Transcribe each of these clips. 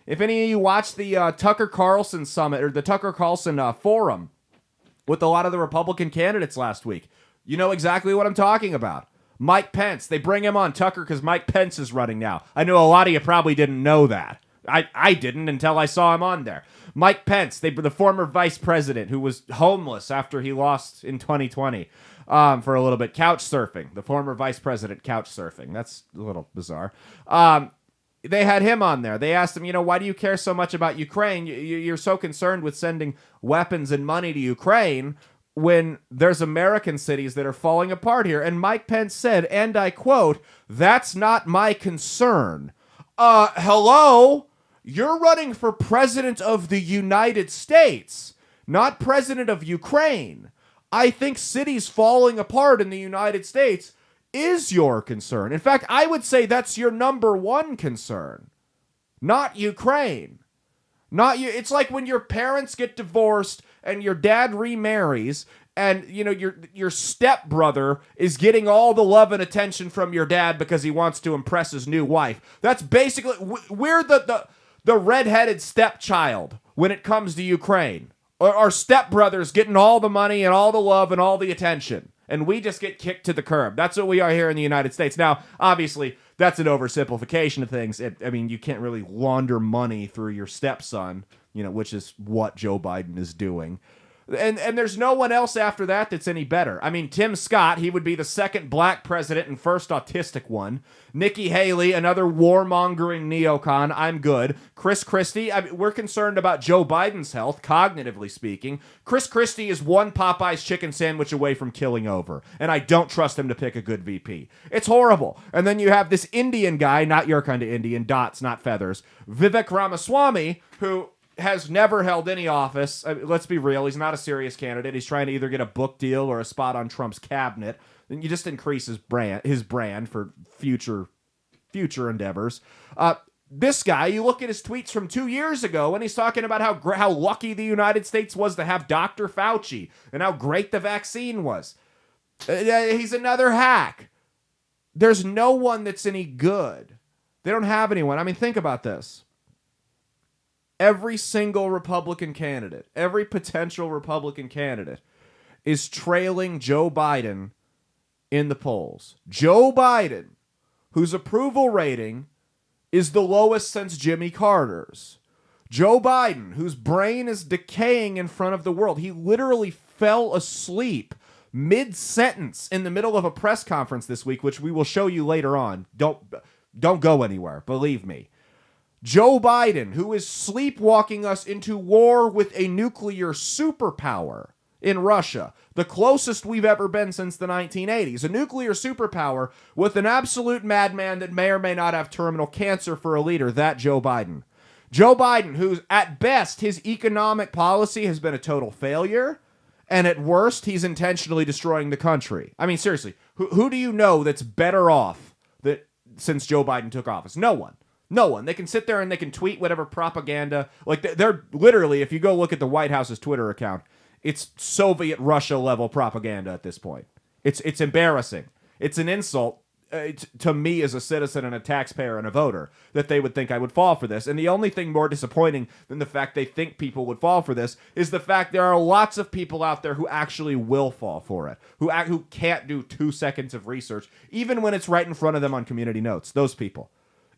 If any of you watched the Tucker Carlson summit or the Tucker Carlson forum with a lot of the Republican candidates last week, you know exactly what I'm talking about. Mike Pence, they bring him on Tucker because Mike Pence is running now. I know a lot of you probably didn't know that. I didn't until I saw him on there. Mike Pence, the former vice president who was homeless after he lost in 2020 for a little bit. Couch surfing. The former vice president couch surfing. That's a little bizarre. They had him on there. They asked him, why do you care so much about Ukraine? You're so concerned with sending weapons and money to Ukraine when there's American cities that are falling apart here. And Mike Pence said, and I quote, "That's not my concern." Hello? You're running for president of the United States, not president of Ukraine. I think cities falling apart in the United States is your concern. In fact, I would say that's your number one concern, not Ukraine. Not you. It's like when your parents get divorced and your dad remarries, and your stepbrother is getting all the love and attention from your dad because he wants to impress his new wife. That's basically, we're the redheaded stepchild when it comes to Ukraine. Our stepbrother's getting all the money and all the love and all the attention, and we just get kicked to the curb. That's what we are here in the United States. Now, obviously, that's an oversimplification of things. You can't really launder money through your stepson, which is what Joe Biden is doing. And there's no one else after that that's any better. I mean, Tim Scott, he would be the second black president and first autistic one. Nikki Haley, another warmongering neocon. I'm good. Chris Christie, we're concerned about Joe Biden's health, cognitively speaking. Chris Christie is one Popeye's chicken sandwich away from killing over, and I don't trust him to pick a good VP. It's horrible. And then you have this Indian guy, not your kind of Indian, dots, not feathers, Vivek Ramaswamy, who has never held any office. Let's be real. He's not a serious candidate. He's trying to either get a book deal or a spot on Trump's cabinet. Then you just increase his brand for future endeavors. This guy, you look at his tweets from 2 years ago, and he's talking about how lucky the United States was to have Dr. Fauci and how great the vaccine was. He's another hack. There's no one that's any good. They don't have anyone. I mean, think about this. Every single Republican candidate, every potential Republican candidate is trailing Joe Biden in the polls. Joe Biden, whose approval rating is the lowest since Jimmy Carter's. Joe Biden, whose brain is decaying in front of the world. He literally fell asleep mid-sentence in the middle of a press conference this week, which we will show you later on. Don't go anywhere, believe me. Joe Biden, who is sleepwalking us into war with a nuclear superpower in Russia, the closest we've ever been since the 1980s. A nuclear superpower with an absolute madman that may or may not have terminal cancer for a leader, that Joe Biden. Joe Biden, who's at best, his economic policy has been a total failure, and at worst, he's intentionally destroying the country. I mean, seriously, who do you know that's better off since Joe Biden took office? No one. No one. They can sit there and they can tweet whatever propaganda. Like, they're literally, if you go look at the White House's Twitter account, it's Soviet Russia level propaganda at this point. It's embarrassing. It's an insult to me as a citizen and a taxpayer and a voter that they would think I would fall for this. And the only thing more disappointing than the fact they think people would fall for this is the fact there are lots of people out there who actually will fall for it, who can't do 2 seconds of research, even when it's right in front of them on community notes. Those people.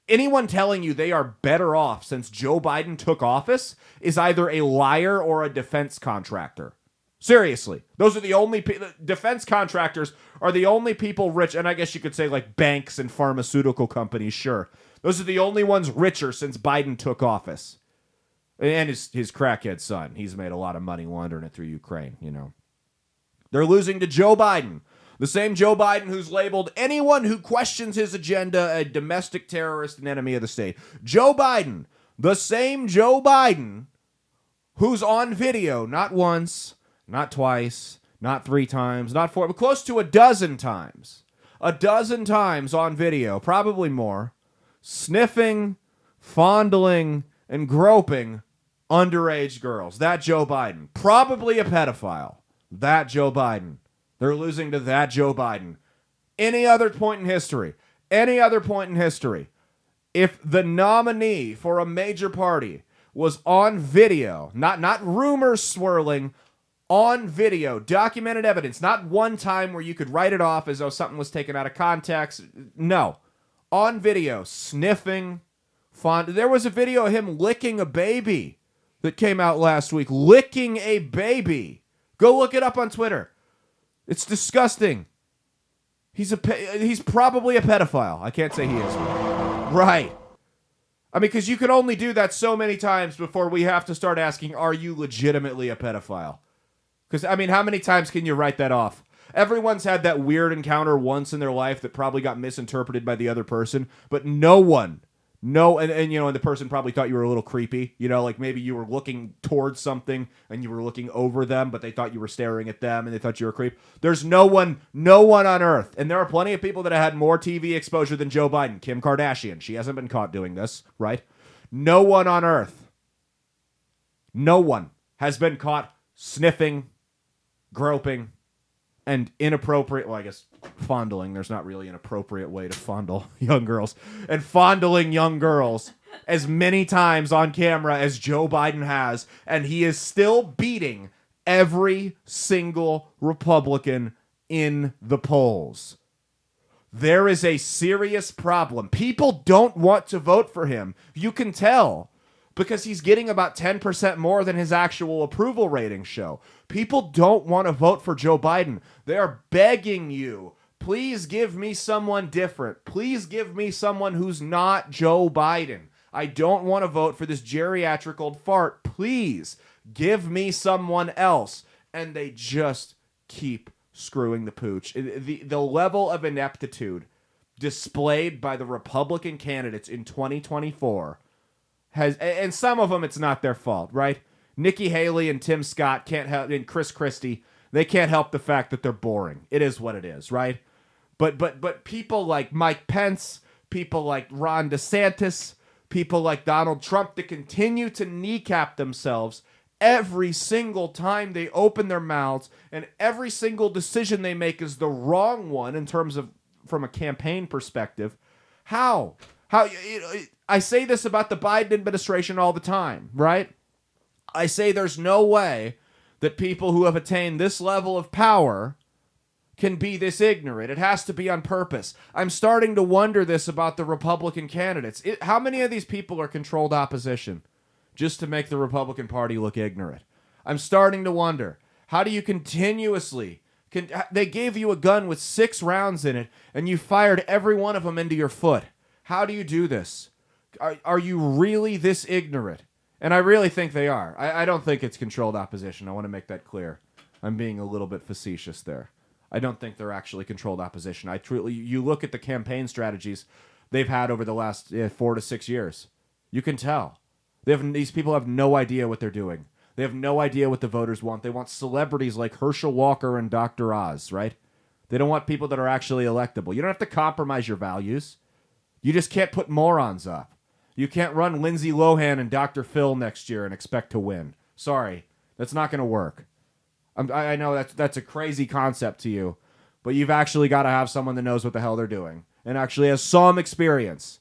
Anyone telling you they are better off since Joe Biden took office is either a liar or a defense contractor. Seriously. Those are the only defense contractors are the only people rich, and I guess you could say like banks and pharmaceutical companies, sure. Those are the only ones richer since Biden took office. And his crackhead son. He's made a lot of money laundering it through Ukraine, They're losing to Joe Biden. The same Joe Biden who's labeled anyone who questions his agenda a domestic terrorist and enemy of the state. Joe Biden, the same Joe Biden who's on video not once, not twice, not 3 times, not 4, but close to a dozen times. A dozen times on video, probably more, sniffing, fondling, and groping underage girls. That Joe Biden. Probably a pedophile. That Joe Biden. They're losing to that Joe Biden. Any other point in history, If the nominee for a major party was on video, not rumors swirling, on video, documented evidence, not one time where you could write it off as though something was taken out of context. No. On video, sniffing, there was a video of him licking a baby that came out last week. Licking a baby. Go look it up on Twitter. It's disgusting. He's probably a pedophile. I can't say he is. Right. I mean, because you can only do that so many times before we have to start asking, are you legitimately a pedophile? Because, I mean, how many times can you write that off? Everyone's had that weird encounter once in their life that probably got misinterpreted by the other person, but and the person probably thought you were a little creepy, like maybe you were looking towards something and you were looking over them, but they thought you were staring at them and they thought you were a creep. There's no one on earth, and there are plenty of people that have had more TV exposure than Joe Biden. Kim Kardashian, she hasn't been caught doing this, right? No one on earth, no one has been caught sniffing, groping, and inappropriate, well, I guess fondling. There's not really an appropriate way to fondle young girls. And fondling young girls as many times on camera as Joe Biden has. And he is still beating every single Republican in the polls. There is a serious problem. People don't want to vote for him. You can tell. Because he's getting about 10% more than his actual approval ratings show. People don't want to vote for Joe Biden. They are begging you, please give me someone different. Please give me someone who's not Joe Biden. I don't want to vote for this geriatric old fart. Please give me someone else. And they just keep screwing the pooch. The level of ineptitude displayed by the Republican candidates in 2024 and some of them, it's not their fault, right? Nikki Haley and Tim Scott can't help, and Chris Christie, they can't help the fact that they're boring. It is what it is, right? But people like Mike Pence, people like Ron DeSantis, people like Donald Trump that continue to kneecap themselves every single time they open their mouths, and every single decision they make is the wrong one in terms of from a campaign perspective. How? I say this about the Biden administration all the time, right? I say there's no way that people who have attained this level of power can be this ignorant. It has to be on purpose. I'm starting to wonder this about the Republican candidates. How many of these people are controlled opposition just to make the Republican Party look ignorant? I'm starting to wonder. How do you continuously... They gave you a gun with 6 rounds in it, and you fired every one of them into your foot. How do you do this? Are you really this ignorant? And I really think they are. I don't think it's controlled opposition. I want to make that clear. I'm being a little bit facetious there. I don't think they're actually controlled opposition. You look at the campaign strategies they've had over the last 4 to 6 years. You can tell. These people have no idea what they're doing. They have no idea what the voters want. They want celebrities like Herschel Walker and Dr. Oz, right? They don't want people that are actually electable. You don't have to compromise your values. You just can't put morons up. You can't run Lindsay Lohan and Dr. Phil next year and expect to win. Sorry, that's not going to work. I know that's a crazy concept to you, but you've actually got to have someone that knows what the hell they're doing and actually has some experience.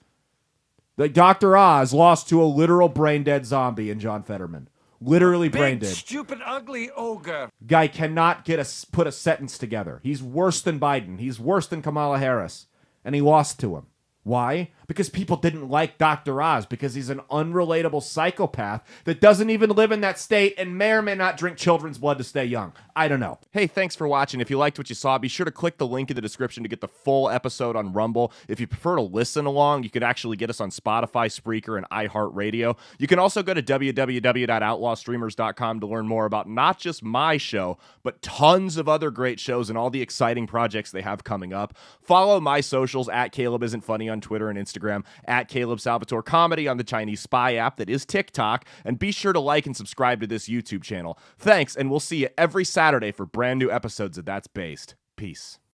Like Dr. Oz lost to a literal brain-dead zombie in John Fetterman. Literally brain dead. Stupid, ugly ogre. Guy cannot put a sentence together. He's worse than Biden. He's worse than Kamala Harris. And he lost to him. Why? Because people didn't like Dr. Oz because he's an unrelatable psychopath that doesn't even live in that state and may or may not drink children's blood to stay young. I don't know. Hey, thanks for watching. If you liked what you saw, be sure to click the link in the description to get the full episode on Rumble. If you prefer to listen along, you could actually get us on Spotify, Spreaker, and iHeartRadio. You can also go to www.outlawstreamers.com to learn more about not just my show, but tons of other great shows and all the exciting projects they have coming up. Follow my socials at Caleb Isn't Funny on Twitter and Instagram, at Caleb Salvatore Comedy on the Chinese Spy app that is TikTok, and be sure to like and subscribe to this YouTube channel. Thanks, and we'll see you every Saturday for brand new episodes of That's Based. Peace.